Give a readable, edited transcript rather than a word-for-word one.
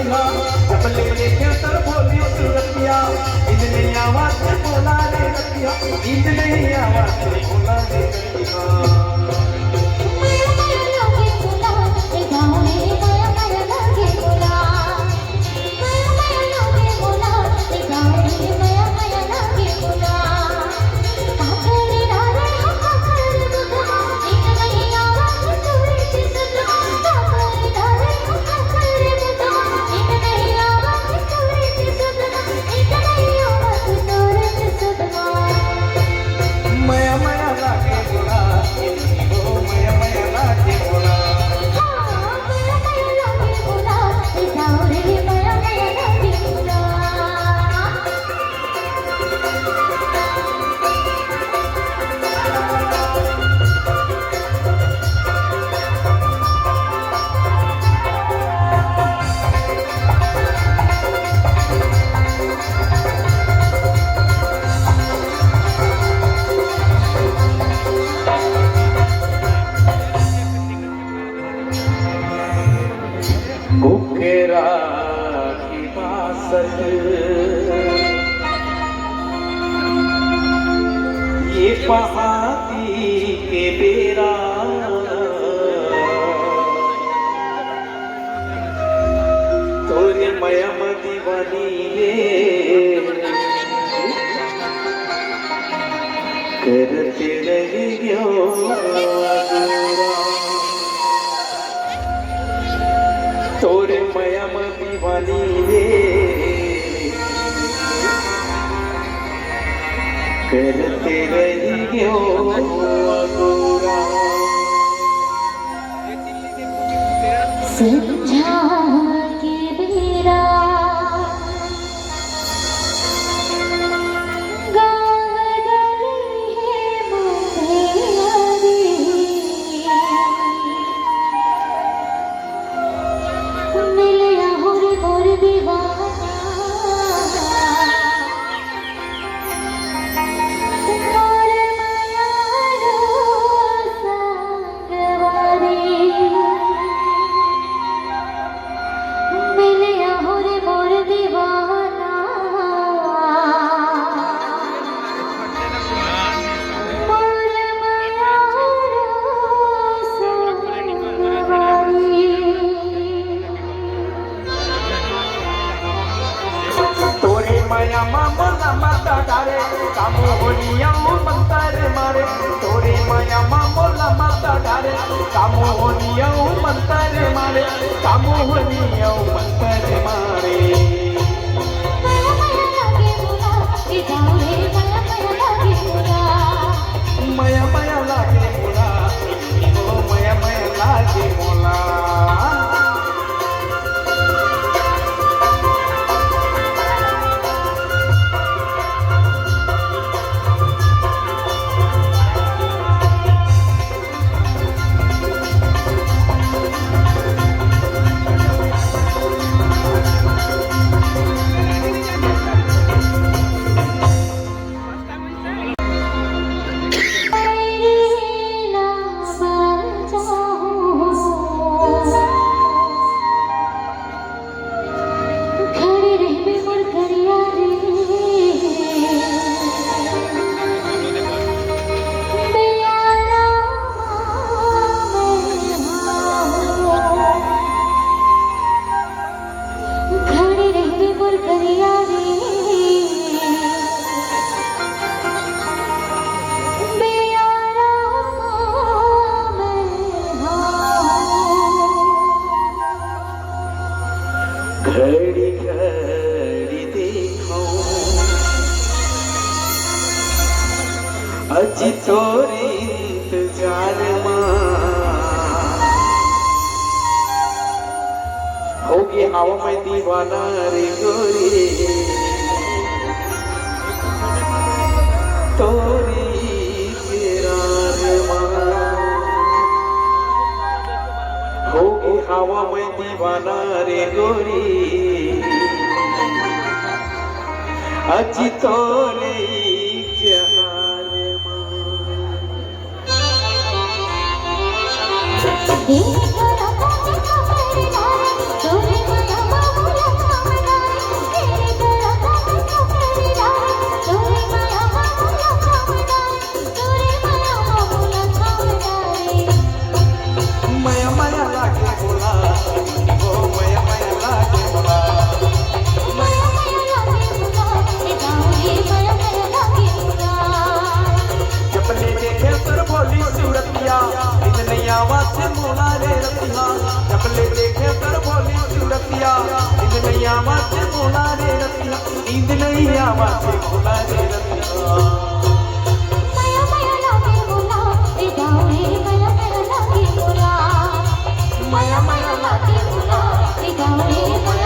रतिया जबले लेके तर भोली सुरतिया इतने आवाज से बोला रे रतिया इतने आवाज से बोला रे रतिया ये पहाड़ी के बेरा तोरे मयम दीवानी रे करते रहियो तोरे मयम दीवानी रे करते रहियो अगोरा संझा के बेरा गाँव गली है मुंडेरी मिलिया मोर दीवाना माया मामला माता डारे कामो होनिया मंतर मारे तोरे माया मामला माता डारे कामो होनिया मंतर मारे कामो होनिया मंतर मारे माया माया लागे मोला ओ माया माया लागे मोला घड़ी घड़ी देखो अजी तोरे इंतजार होगी हवा में दीवाना रे गोरी तोरी होगी हवा में दीवाना रे गोरी अजी तोरे जहान मां नींद नहीं आवाज भोला रे रतिया माया माया लागे बोला ए गाँव रे माया माया लागे बोला माया माया लागे बोला ए गाँव रे माया